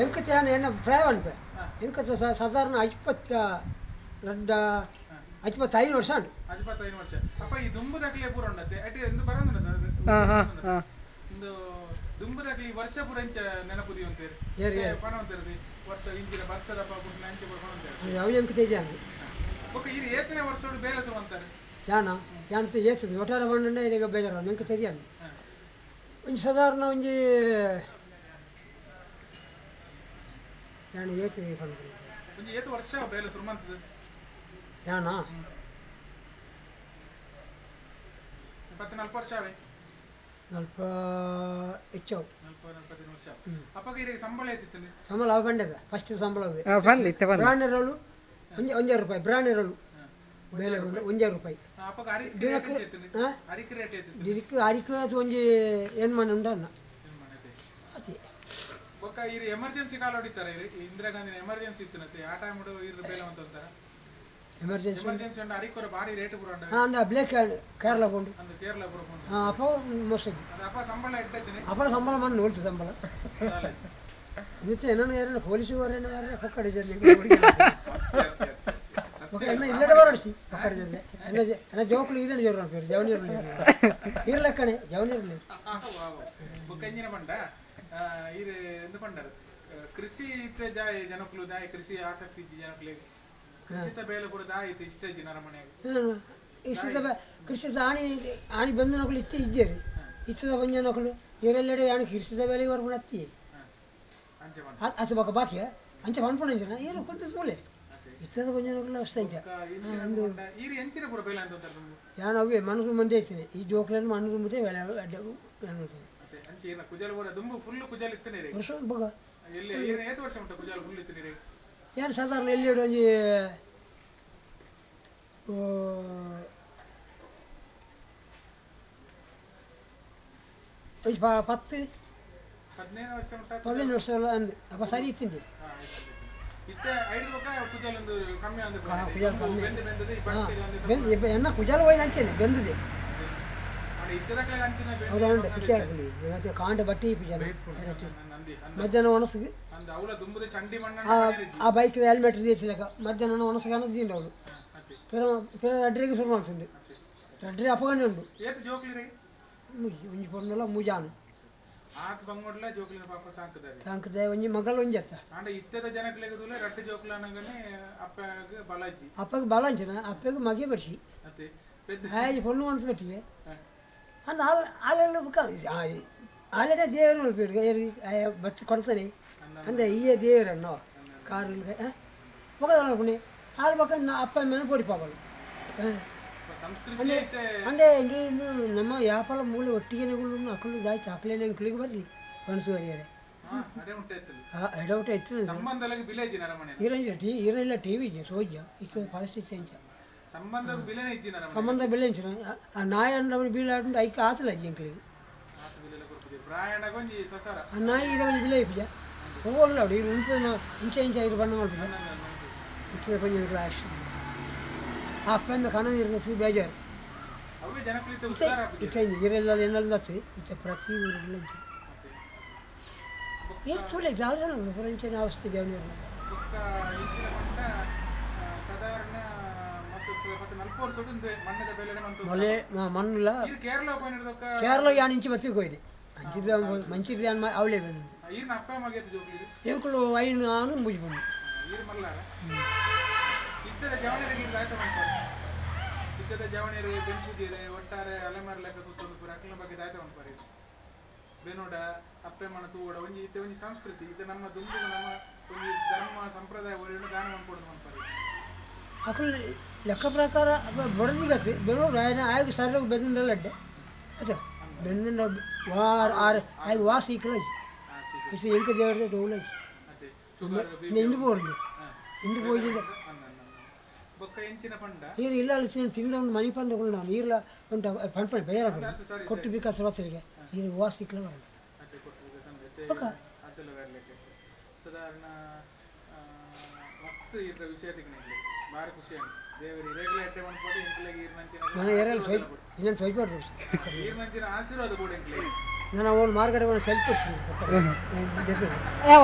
ಎಂಕತೆ ಏನು ಪ್ರಾಯ ಅಂತ ಎಂಕತೆ ಸಾಧಾರಣ 25 ವರ್ಷ ಉಂಟು 25 ವರ್ಷ ಅಪ್ಪ ಈ ದುಂಬುದಾಗಲೇ ಪೂರ ಉಂಡತ್ತೆ ಅಟಿ ಎಂದು ಬರೋದು ಒಂದು ದುಂಬುದಾಗಲಿ ವರ್ಷ ಪೂರ ಇಂಚ ನೆನಪುದಿ ಅಂತೀರಿ ಪಣ ಅಂತೀರಿ ವರ್ಷ ಇಂಚಿನ ಬರ್ಸದಪ್ಪ ಪುಟ್ಟ ಅಂಚೆ ಪೂರ ಪಣ ಅಂತೀರಿ ಯಾವ ಎಂಕತೆ ಜಾನ ಒಕ್ಕ ಈ ಏತನೇ ವರ್ಷೋಡು ಬೇಲಸು ಅಂತಾರೆ ಯಾನ ಯಾನ್ಸ ಏಸದು ಒಟ್ಟಾರೆ ಬಂಡನೆ ಈಗ ಬೇಜಾರ ಎಂಕತೆ ಜಾನ ಒಂದು ಸಾಧಾರಣ ಒಂದು ಯಾನ ಏಸದೆ ಬಂದು ಒಂದು ಏತು ವರ್ಷ ಬೇಲಸು ಮಂತದ ಯಾನ 40 ವರ್ಷ ಆವೆ 40 ಹೆಚ್ಚು 40 ವರ್ಷ ಅಪ್ಪಗ ಈಗ ಸಂಬಳ ಐತಿತ್ತು ಸಂಬಳ ಅವ ಬಂಡದ ಫಸ್ಟ್ ಸಂಬಳ ಬಂದಿತ್ತು ಬ್ರಾಂಡರಳು 1 ರೂಪಾಯಿ ಬ್ರಾಂಡರಳು ಬೇಲೆ 1 ರೂಪಾಯಿ ಅಪ್ಪಗ ಅರಿಕೆ ರೇಟ್ ಐತಿತ್ತು ಅರಿಕೆ ಒಂದು ಏನು ಮನೆ ಉಂಟನ್ನ ಅದೇ ಒಕ್ಕ ಈ ಎಮರ್ಜೆನ್ಸಿ ಕಾಲ್ ಹೊಡಿತಾರೆ ಇಂದಿರಾ ಗಾಂಧಿ ಎಮರ್ಜೆನ್ಸಿ ಇತ್ತು ಆ ಟೈಮ್ ಇದ್ರ ಬೇಲೆ ಅಂತ ಅಂತಾರೆ ಎಮರ್ಜೆನ್ಸಿ ಉಂಟು ಅರಿಕೋರ ಭಾರಿ ರೇಟ್ ಪೂರ ಉಂಟು ಬ್ಲೇಕ್ ಕೇರಳ ಬಂಡು அந்த கேரளா ಪೂರ ಅಪ್ಪ ಮೋಸ ಅಪ್ಪ ಸಂಬಳ ಇಟ್ಟೈತೀನಿ ಅಪ್ಪನ ಸಂಬಳ ಮಾಡಿ ನೋಡ್ತು ಸಂಬಳ ಇವತ್ತು ಏನೋ ಯಾರನ್ನ ಪೊಲೀಸುವರೇನೋ ಪಕ್ಕಡೆ ಜನ ಎನ್ನ ಇಲ್ಲಡೆ ಬರೋಡಿಸಿ ಪಕ್ಕಡೆ ಜನ ಎನ್ನ ಜೋಕುಲು ಇದನ್ನು ಜೋರು ಅಂತಾರೆ ಜವನಿರಲಿ ಇರ್ಲಕ್ಕಣೆ ಜವನಿರಲಿ ಬುಕ್ಕಂಜಿನ ಪಂಡ ಇದು ಎಂತ ಪಂಡರು ಕೃಷಿ ಇತ್ತೆ ಜಾಯ ಜನಕುಲು ಜಾಯ ಕೃಷಿ ಆಸಕ್ತಿ ಜನಕುಲಿಗೆ ಕೃಷಿತ ಬೇಲೆ ಕೂಡ ದಾಯಿತು ಇಷ್ಟ ಇದ್ದಿ ನರಮನೆಯಾಗ ಕೃಷಿತ ಆಣಿ ಬಂದ ನಕಲು ಇತ್ತೆ ಇದ್ದೇರಿ ಇತ್ತದ ಬಂಜ ನಕಲು ಇವರೆಲ್ಲೆಡೆ ಆಣಿ ಕೃಷಿತ ಬೇಲೆ ಬರ್ಕೊಂಡು ಹತ್ತಿ ಅಚ್ಚ ಬಕ್ಕ ಬಾಕಿಯ ಅಂಚ ಪಂಪಣ ಜನ ಏನು ಕೊಡ್ತು ಸೋಲೆ ಇತ್ತದ ಬಂಜ ನಕಲು ಅಷ್ಟ ಇಂಚ ಯಾನು ಅವೇ ಮನಸ್ಸು ಮಂದಿ ಐತೇನೆ ಈ ಜೋಕ್ಲನ್ನು ಮನಸ್ಸು ಮುಂದೆ ಬೇಳೆ ಅಡ್ಡವು ವರ್ಷ ಬಗ ಏನು ಸಾಧಾರಣ ಎಲ್ಲಿ ಒಂಜಿ ಒಂದು 15 ವರ್ಷ ಅಂದು ಅಪ್ಪ ಸರಿ ಇತ್ತಿಂದೆ ಎನ್ನ ಕುಜಾಲ ಹೋಯ್ತು ಅಂಚೇನೆ ಬೆಂದಿದೆ ಹೌದಾ ಸಿಕ್ಕಿ ಮತ್ತೆ ಕಾಂಡ ಬಟ್ಟಿ ಮಧ್ಯಾಹ್ನ ಒಣಸಿಗೆ ಆ ಬೈಕ್ ಹೆಲ್ಮೆಟ್ తీసినాక మధ్యాహ్నం ಒಣಸగానే దీంట్లో అడ్రికి శురు అవుతుంది అడ్రి అప్పగానే ఉండు ఉంచి పొన్నులో ముజాను ಸಾಂಕದ ಒಂಜಿ ಮಗಳು ಒಂಜತ್ತ ಅಪ್ಪಗೆ ಬಲ ಅಂಚನ ಅಪ್ಪಗೆ ಮಗೆ ಬರ್ಸಿ ಆಯ್ತು ಪೊಣ್ಣು ಅನ್ಸ್ ಕಟ್ಟಿಗೆ ಅಂದ ಹಾಲೆಲ್ಲ ಹಾಲೆಲ್ಲ ದೇವರು ಬಸ್ ಕೊಡ್ತಾನೆ ಅಂದೆ ಈಯೇ ದೇವರನ್ನು ಕಾರು ಮೊಗದ ಪುಣಿ ಹಾಲು ಬಕ್ಕ ಅಪ್ಪ ಮೇಲೆ ಪೊಡಿಪಾಬಲ್ಲ అంటే ನಮ್ಮ వ్యాపార మూలు ఒట్టిగా అక్కడ దాచి చాకలేని ఇంకులికి బర్రి మనసు వరియారే ఎడవుట్ అవుతుంది ఈరోజు టీవీ సోజ్య ఇచ్చిన పరిస్థితి సంబంధ బిల్లించిన ఆ నాయ అన్నప్పుడు బిల్లు ఆడుంటే ఐకి ఆశలు అయ్యి ఇంకులికి ఆ నాయ ఇరవై బిల్లు అయిపోయా పోగొన్నాడు ఈ ఇంచు 5 పన్ను ఇచ్చిన కొంచెం క్లాస్ ಆ ಅಪ್ಪಂದ ಕಣ ನಿರ್ಮಿಸಿ ಬೇಜಾರು ಇರೆಲ್ಲ ಏನೆಲ್ಲ ಇತ್ತೆ ಪ್ರತಿ ಊರಿಲ್ಲ ಏನು ಸುಳ್ಳೆ ಜಾಗ ಪುರಂಚಿನ ಅವಸ್ಥೆ ಜವನಿರಲ್ಲ ಮೊಲೆ ಮಣ್ಣುಲ್ಲ ಕೇರಳ ಯಾನ್ ಇಂಚು ಬಸ್ಸಿಗೆ ಹೋಯ್ದೆ ಮಂಚಿರ್ರಿ ಅನ್ನ ಅವಳೇ ಬಂದು ಎಂಕುಳು ಐನು ಆನು ಮುಜಿ ಬಂದು ಇದ್ದದ ಜವಣಿಯರು ಬೆಂಚುದಿರೆ ಒಟ್ಟಾರೆ ಅಲೆಮಾರಿ ಲೆಕ್ಕ ಸುತ್ತೊಂದು ಪೂರ ಅಕ್ಕಲ ಬಗ್ಗೆ ದಾಯ್ತ ಮಾಡ್ಪಾರಿ ಬೆನೋಡ ಅಪ್ಪೆ ಮಣ ತೂವಡ ಒಂಜಿ ಇತ್ತೆ ಒಂಜಿ ಸಂಸ್ಕೃತಿ ಇದು ನಮ್ಮ ದುಂಬು ನಮ್ಮ ಒಂಜಿ ಧರ್ಮ ಸಂಪ್ರದಾಯ ಒಳ್ಳೆ ದಾನ ಮಾಡ್ಕೊಡೋದು ಮಾಡ್ಪಾರಿ ಅಕ್ಕಳ ಲೆಕ್ಕ ಪ್ರಕಾರ ಬಡದಿಗತ್ತೆ ಬೆನೋಡ ಆಯ್ತು ಸರ್ ಬೆಂದಿನಲ್ಲ ಅಡ್ಡೆ ಅದ ಬೆಂದಿನ ಆಯ್ತು ವಾಸ ಇಕ್ಕಲ ಇಷ್ಟು ಎಂಕ ದೇವರ ಡೋಲ ಇಂದು ಬೋರ್ಲಿ ಇಂದು ಹೋಗಿದ್ದೆ ನೀರು ಇಲ್ಲ ತಿಂದ ಒಂದು ಮನೆ ಪಂಡ ನೀರ್ಲ ಉಂಟ ಪಂಪ ಬೇರೆ ಕೊಟ್ಟು ಬೇಕಾ ಸರಸರಿಗೆ ನೀರು ವಾಸ ಇಕ್ಕಲ ಬರಲ್ಲ ಸಾಧಾರಣ ಮಸ್ತ್ ಇದ್ರ ವಿಷಯ ಬಾರಿ ಖುಷಿ ದೇವರಿ ರೇಗಲ ಅಡ್ಡೆ ಮಾಡ್ಬೋದು ಇಂಕ್ಲೆಗೆ ಇನ್ನೊಂದು ಸ್ವಲ್ಪ ಈರ್ನಂಚಿನ ಆಶೀರ್ವಾದ ಕೂಡ ಇಂಕ್ಲೆಗೆ ನಾನು ಅವಳು ಮಾರ್ಗಡೆ ಸೆಲ್ಫ್ ಯಾವ